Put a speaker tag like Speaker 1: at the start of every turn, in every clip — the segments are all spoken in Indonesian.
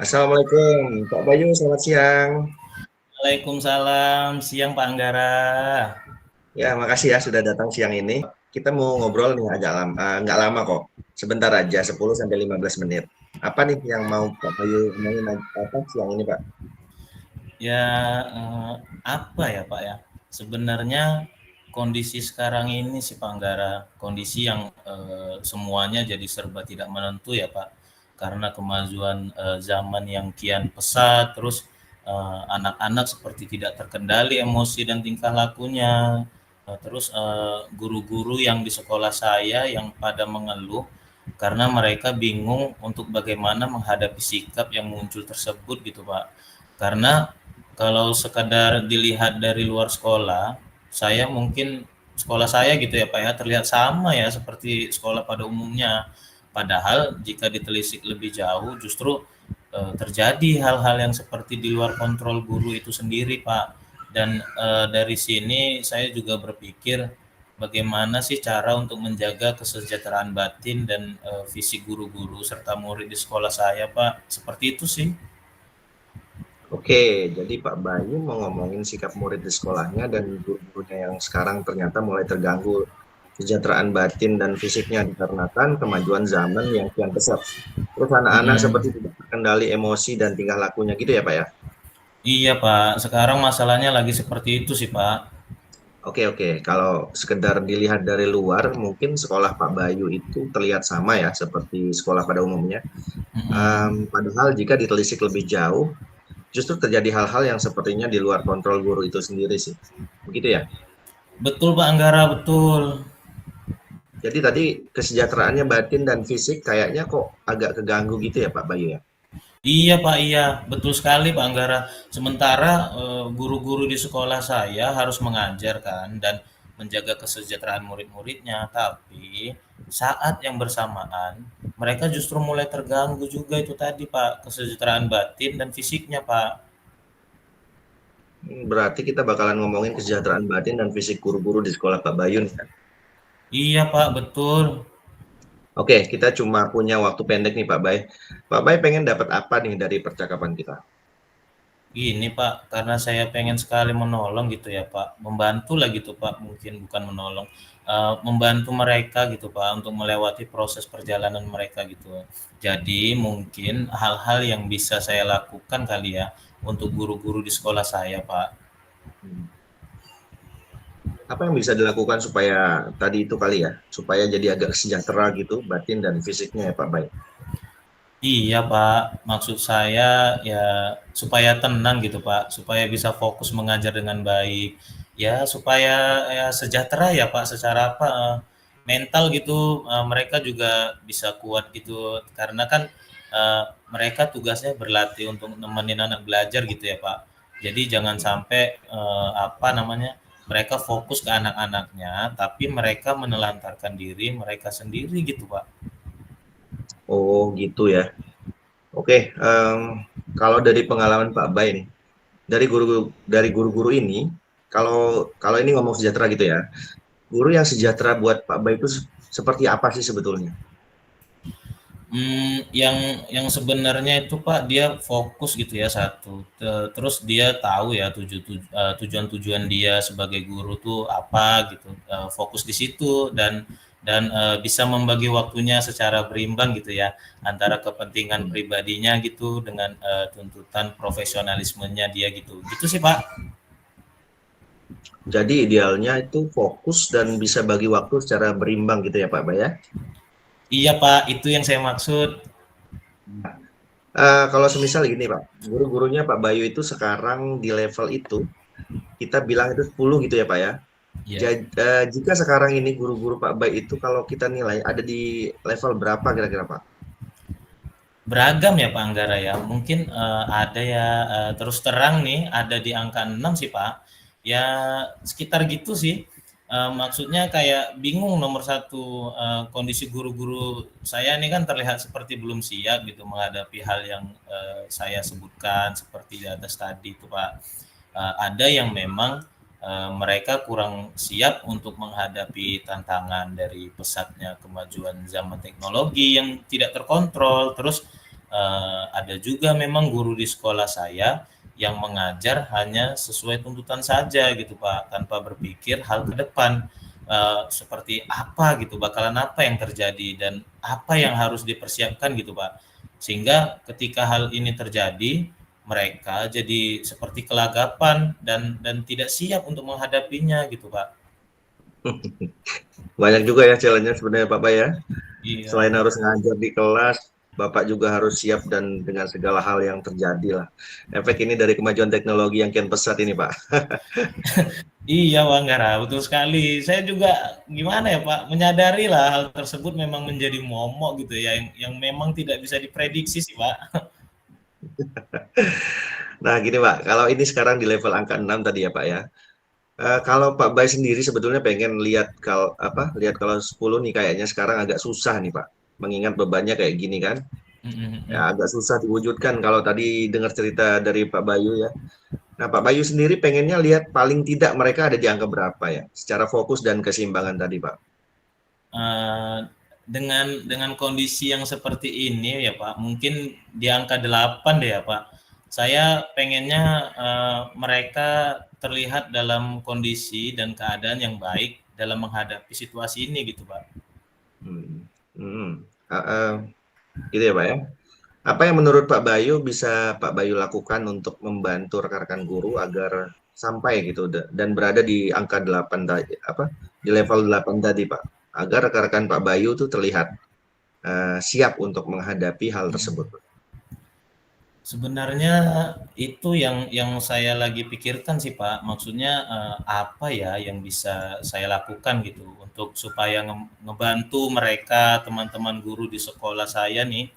Speaker 1: Assalamualaikum, Pak Bayu, selamat siang.
Speaker 2: Waalaikumsalam, siang Pak Anggara.
Speaker 1: Ya, makasih ya sudah datang siang ini. Kita mau ngobrol nih agak lama, nggak lama kok. Sebentar aja, 10 sampai 15 menit. Apa nih yang mau Pak Bayu omongin apa siang ini, Pak?
Speaker 2: Ya, apa ya Pak ya? Sebenarnya kondisi sekarang ini sih Pak Anggara, kondisi yang semuanya jadi serba tidak menentu ya Pak. Karena kemajuan zaman yang kian pesat, terus anak-anak seperti tidak terkendali emosi dan tingkah lakunya. Terus guru-guru yang di sekolah saya yang pada mengeluh karena mereka bingung untuk bagaimana menghadapi sikap yang muncul tersebut gitu Pak. Karena kalau sekadar dilihat dari luar sekolah, saya mungkin sekolah saya gitu ya Pak ya, terlihat sama ya seperti sekolah pada umumnya. Padahal jika ditelisik lebih jauh justru terjadi hal-hal yang seperti di luar kontrol guru itu sendiri Pak. Dan dari sini saya juga berpikir bagaimana sih cara untuk menjaga kesejahteraan batin dan fisik guru-guru serta murid di sekolah saya Pak. Seperti itu sih.
Speaker 1: Oke, jadi Pak Bayu mau ngomongin sikap murid di sekolahnya dan guru-gurunya yang sekarang ternyata mulai terganggu kesejahteraan batin dan fisiknya dikarenakan kemajuan zaman yang kian pesat. Terus anak-anak seperti
Speaker 2: Mm-mm.
Speaker 1: tidak terkendali emosi dan tingkah lakunya gitu ya, Pak ya?
Speaker 2: Iya Pak, sekarang masalahnya lagi seperti itu sih Pak.
Speaker 1: Oke, oke. Kalau sekedar dilihat dari luar, mungkin sekolah Pak Bayu itu terlihat sama ya, seperti sekolah pada umumnya.
Speaker 2: Mm-mm.
Speaker 1: Padahal jika ditelisik lebih jauh, justru terjadi hal-hal yang sepertinya di luar kontrol guru itu sendiri sih. Begitu ya?
Speaker 2: Betul Pak Anggara, betul.
Speaker 1: Jadi tadi kesejahteraannya batin dan fisik kayaknya kok agak keganggu gitu ya Pak Bayu ya?
Speaker 2: Iya Pak, iya. Betul sekali Pak Anggara. Sementara guru-guru di sekolah saya harus mengajar kan dan menjaga kesejahteraan murid-muridnya. Tapi saat yang bersamaan mereka justru mulai terganggu juga itu tadi Pak, kesejahteraan batin dan fisiknya Pak.
Speaker 1: Berarti kita bakalan ngomongin kesejahteraan batin dan fisik guru-guru di sekolah Pak Bayu nih kan?
Speaker 2: Iya Pak, betul.
Speaker 1: Oke, kita cuma punya waktu pendek nih Pak Bay. Pak Bay pengen dapat apa nih dari percakapan kita?
Speaker 2: Gini Pak, karena saya pengen sekali menolong gitu ya Pak, membantu lah gitu Pak, mungkin bukan menolong, membantu mereka gitu Pak untuk melewati proses perjalanan mereka gitu. Jadi mungkin hal-hal yang bisa saya lakukan kali ya untuk guru-guru di sekolah saya Pak.
Speaker 1: Hmm. Apa yang bisa dilakukan supaya tadi itu kali ya, supaya jadi agak sejahtera gitu batin dan fisiknya ya Pak Bay?
Speaker 2: Iya Pak, maksud saya ya supaya tenang gitu Pak, supaya bisa fokus mengajar dengan baik. Ya supaya ya sejahtera ya Pak secara apa mental gitu mereka juga bisa kuat gitu karena kan mereka tugasnya berlatih untuk nemenin anak belajar gitu ya Pak. Jadi jangan sampai apa namanya mereka fokus ke anak-anaknya tapi mereka menelantarkan diri mereka sendiri gitu Pak.
Speaker 1: Oh gitu ya. Oke, kalau dari pengalaman Pak Bay nih, dari guru-guru ini, kalau kalau ini ngomong sejahtera gitu ya, guru yang sejahtera buat Pak Bay itu seperti apa sih sebetulnya?
Speaker 2: Yang sebenarnya itu Pak, dia fokus gitu ya satu, terus dia tahu ya tujuan-tujuan dia sebagai guru tuh apa gitu, fokus di situ dan bisa membagi waktunya secara berimbang gitu ya, antara kepentingan
Speaker 1: Hmm.
Speaker 2: pribadinya gitu dengan, tuntutan profesionalismenya dia gitu. Gitu sih Pak.
Speaker 1: Jadi idealnya itu fokus dan bisa bagi waktu secara berimbang gitu ya Pak Bay ya.
Speaker 2: Iya Pak, itu yang saya maksud.
Speaker 1: Kalau semisal gini Pak, guru-gurunya Pak Bayu itu sekarang di level itu, kita bilang itu 10 gitu ya Pak ya.
Speaker 2: Iya.
Speaker 1: Jika sekarang ini guru-guru Pak Bay itu kalau kita nilai ada di level berapa kira-kira Pak?
Speaker 2: Beragam ya Pak Anggara ya. Mungkin ada ya terus terang nih ada di angka 6 sih Pak. Ya sekitar gitu sih. Maksudnya kayak bingung nomor satu kondisi guru-guru saya ini kan terlihat seperti belum siap gitu menghadapi hal yang saya sebutkan seperti di atas tadi itu Pak. Ada yang memang mereka kurang siap untuk menghadapi tantangan dari pesatnya kemajuan zaman teknologi yang tidak terkontrol. Terus ada juga memang guru di sekolah saya yang mengajar hanya sesuai tuntutan saja gitu Pak, tanpa berpikir hal ke depan, seperti apa gitu, bakalan apa yang terjadi dan apa yang harus dipersiapkan gitu Pak. Sehingga ketika hal ini terjadi, mereka jadi seperti kelagapan dan tidak siap untuk menghadapinya gitu Pak.
Speaker 1: Banyak juga ya challenge-nya sebenarnya Pak Bay ya.
Speaker 2: Iya.
Speaker 1: Selain harus ngajar di kelas, Bapak juga harus siap dan dengan segala hal yang terjadi lah. Efek ini dari kemajuan teknologi yang kian pesat ini Pak.
Speaker 2: Iya, Bang Gara, betul sekali. Saya juga gimana ya Pak, menyadari lah hal tersebut memang menjadi momok gitu ya, yang memang tidak bisa diprediksi sih Pak.
Speaker 1: Nah gini Pak, kalau ini sekarang di level angka 6 tadi ya Pak ya. Kalau Pak Bay sendiri sebetulnya pengen lihat lihat kalau 10 nih kayaknya sekarang agak susah nih Pak. Mengingat bebannya kayak gini kan.
Speaker 2: Mhm.
Speaker 1: Ya agak susah diwujudkan kalau tadi dengar cerita dari Pak Bayu ya. Nah, Pak Bayu sendiri pengennya lihat paling tidak mereka ada di angka berapa ya? Secara fokus dan keseimbangan tadi, Pak.
Speaker 2: Eee, dengan kondisi yang seperti ini ya Pak, mungkin di angka 8 deh ya Pak. Saya pengennya, mereka terlihat dalam kondisi dan keadaan yang baik dalam menghadapi situasi ini gitu Pak.
Speaker 1: Hmm. Hmm. Heeh. Gitu ya, Pak ya. Apa yang menurut Pak Bayu bisa Pak Bayu lakukan untuk membantu rekan-rekan guru agar sampai gitu dan berada di angka 8 tadi di level 8 tadi, Pak. Agar rekan-rekan Pak Bayu tuh terlihat siap untuk menghadapi hal tersebut.
Speaker 2: Mhm. Sebenarnya itu yang saya lagi pikirkan sih Pak, maksudnya, apa ya yang bisa saya lakukan gitu untuk supaya ngebantu mereka, teman-teman guru di sekolah saya nih,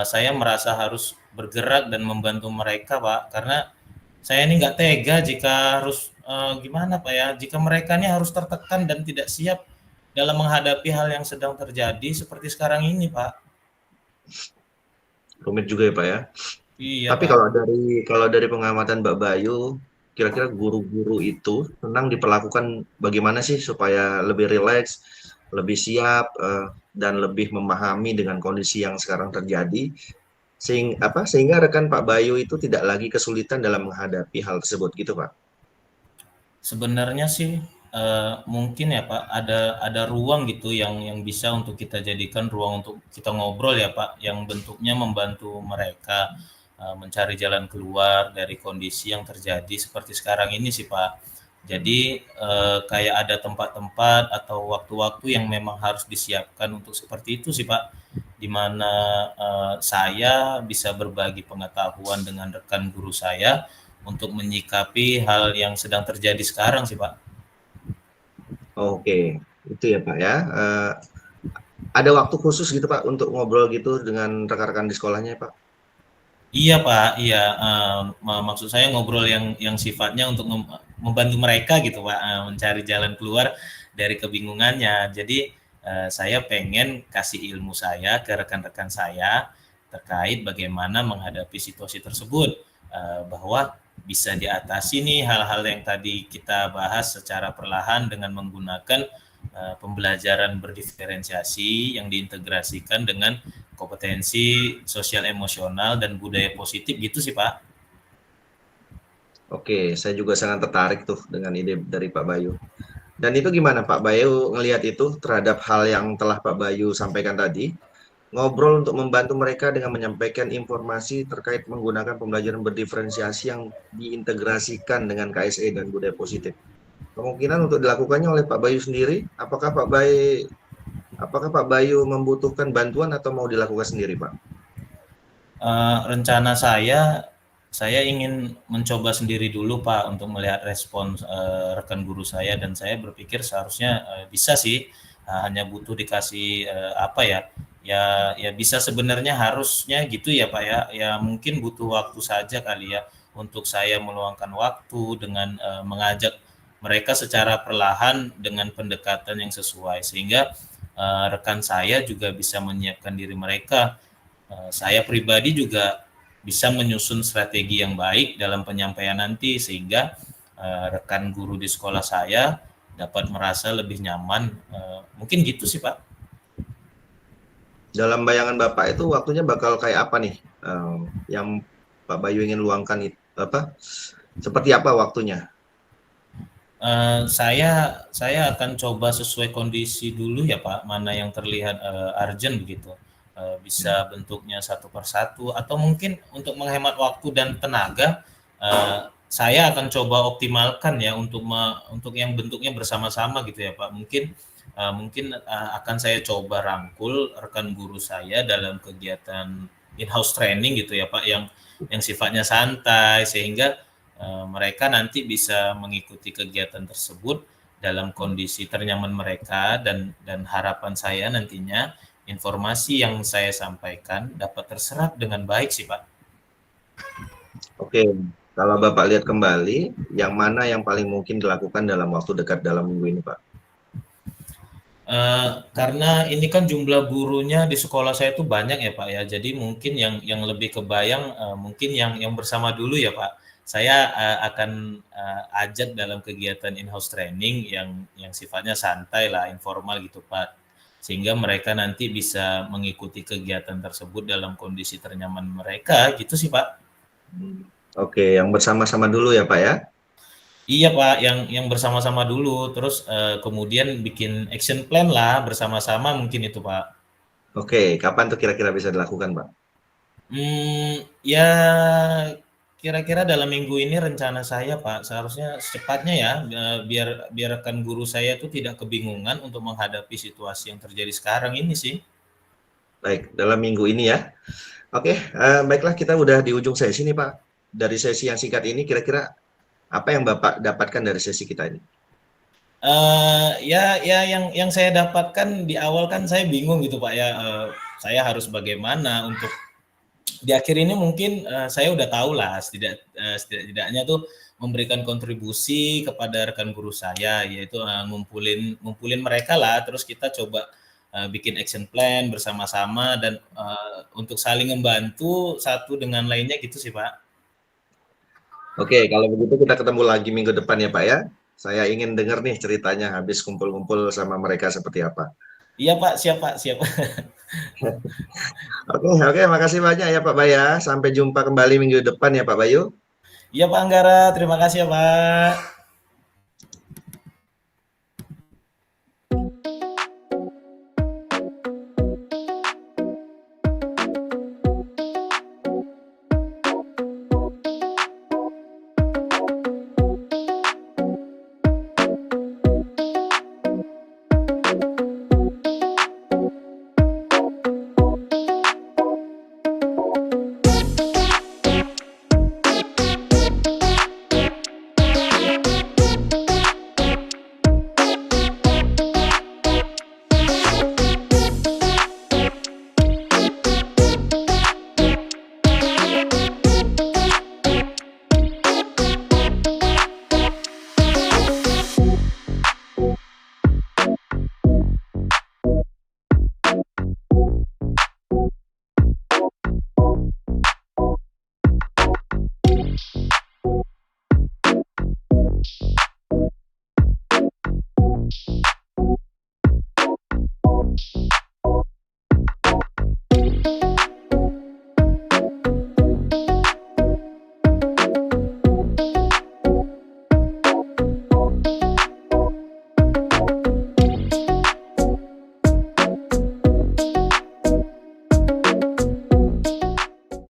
Speaker 2: saya merasa harus bergerak dan membantu mereka Pak, karena saya ini nggak tega jika harus, gimana Pak ya, jika mereka ini harus tertekan dan tidak siap dalam menghadapi hal yang sedang terjadi seperti sekarang ini Pak.
Speaker 1: Rumit juga ya, Pak ya.
Speaker 2: Iya
Speaker 1: Tapi
Speaker 2: Pak.
Speaker 1: kalau dari pengamatan Mbak Bayu, kira-kira guru-guru itu senang diperlakukan bagaimana sih supaya lebih rileks, lebih siap, dan lebih memahami dengan kondisi yang sekarang terjadi, sehingga rekan Pak Bayu itu tidak lagi kesulitan dalam menghadapi hal tersebut gitu, Pak?
Speaker 2: Sebenarnya sih, mungkin ya Pak, ada ruang gitu yang bisa untuk kita jadikan ruang untuk kita ngobrol ya Pak, yang bentuknya membantu mereka, mencari jalan keluar dari kondisi yang terjadi seperti sekarang ini sih Pak. Jadi, kayak ada tempat-tempat atau waktu-waktu yang memang harus disiapkan untuk seperti itu sih Pak, di mana, saya bisa berbagi pengetahuan dengan rekan guru saya, untuk menyikapi hal yang sedang terjadi sekarang sih, Pak.
Speaker 1: Oke, itu ya, Pak, ya. Ada waktu khusus gitu, Pak, untuk ngobrol gitu dengan rekan-rekan di sekolahnya, Pak?
Speaker 2: Iya, Pak, iya, maksud saya ngobrol yang sifatnya untuk membantu mereka gitu, Pak, mencari jalan keluar dari kebingungannya. Jadi, saya pengen kasih ilmu saya ke rekan-rekan saya terkait bagaimana menghadapi situasi tersebut, bahwa bisa diatasi nih hal-hal yang tadi kita bahas secara perlahan dengan menggunakan, pembelajaran berdiferensiasi yang diintegrasikan dengan kompetensi sosial emosional dan budaya positif gitu sih Pak.
Speaker 1: Oke, saya juga sangat tertarik tuh dengan ide dari Pak Bayu. Dan itu gimana Pak Bayu ngelihat itu terhadap hal yang telah Pak Bayu sampaikan tadi? Ngobrol untuk membantu mereka dengan menyampaikan informasi terkait menggunakan pembelajaran berdiferensiasi yang diintegrasikan dengan KSE dan budaya positif. Kemungkinan untuk dilakukannya oleh Pak Bayu sendiri, apakah Pak Bayu membutuhkan bantuan atau mau dilakukan sendiri, Pak?
Speaker 2: Rencana saya ingin mencoba sendiri dulu Pak untuk melihat respon rekan guru saya dan saya berpikir seharusnya bisa sih, hanya butuh dikasih apa ya, ya bisa sebenarnya harusnya gitu ya Pak ya, ya mungkin butuh waktu saja kali ya untuk saya meluangkan waktu dengan mengajak mereka secara perlahan dengan pendekatan yang sesuai sehingga rekan saya juga bisa menyiapkan diri mereka. Saya pribadi juga bisa menyusun strategi yang baik dalam penyampaian nanti sehingga rekan guru di sekolah saya dapat merasa lebih nyaman. Mungkin gitu sih Pak.
Speaker 1: dalam bayangan Bapak itu waktunya bakal kayak apa nih? Yang Pak Bayu ingin luangkan itu apa? Seperti apa waktunya?
Speaker 2: Saya akan coba sesuai kondisi dulu ya Pak, mana yang terlihat urgent begitu. Bisa bentuknya satu per satu atau mungkin untuk menghemat waktu dan tenaga, saya akan coba optimalkan ya untuk yang bentuknya bersama-sama gitu ya Pak. Mungkin akan saya coba rangkul rekan guru saya dalam kegiatan in-house training gitu ya Pak, yang sifatnya santai sehingga mereka nanti bisa mengikuti kegiatan tersebut dalam kondisi ternyaman mereka dan harapan saya nantinya informasi yang saya sampaikan dapat terserap dengan baik sih Pak.
Speaker 1: Oke, kalau Bapak lihat kembali, yang mana yang paling mungkin dilakukan dalam waktu dekat dalam minggu ini, Pak?
Speaker 2: Karena ini kan jumlah gurunya di sekolah saya itu banyak ya Pak ya, jadi mungkin yang lebih kebayang mungkin yang bersama dulu ya Pak. Saya akan ajak dalam kegiatan in-house training yang sifatnya santai lah, informal gitu Pak. Sehingga mereka nanti bisa mengikuti kegiatan tersebut dalam kondisi ternyaman mereka gitu sih Pak.
Speaker 1: Oke, yang bersama-sama dulu ya, Pak ya?
Speaker 2: Iya Pak, yang bersama-sama dulu, terus kemudian bikin action plan lah bersama-sama mungkin itu Pak.
Speaker 1: Oke, kapan tuh kira-kira bisa dilakukan, Pak?
Speaker 2: Ya kira-kira dalam minggu ini rencana saya Pak, seharusnya secepatnya ya, biar biar rekan guru saya tuh tidak kebingungan untuk menghadapi situasi yang terjadi sekarang ini sih.
Speaker 1: Baik, dalam minggu ini ya. Oke, baiklah kita udah di ujung sesi nih, Pak. Dari sesi yang singkat ini, kira-kira apa yang Bapak dapatkan dari sesi kita ini?
Speaker 2: Ya yang saya dapatkan di awal kan saya bingung gitu Pak ya, saya harus bagaimana untuk di akhir ini mungkin saya udah tahu lah setidaknya tuh memberikan kontribusi kepada rekan guru saya yaitu ngumpulin mereka lah terus kita coba bikin action plan bersama-sama dan untuk saling membantu satu dengan lainnya gitu sih Pak.
Speaker 1: Oke, kalau begitu kita ketemu lagi minggu depan ya, Pak ya. Saya ingin dengar nih ceritanya habis kumpul-kumpul sama mereka seperti apa.
Speaker 2: Iya Pak, siap Pak, siap.
Speaker 1: Oke, oke, makasih banyak ya Pak Bayu. Sampai jumpa kembali minggu depan ya Pak Bayu.
Speaker 2: Iya Pak Anggara, terima kasih ya Pak.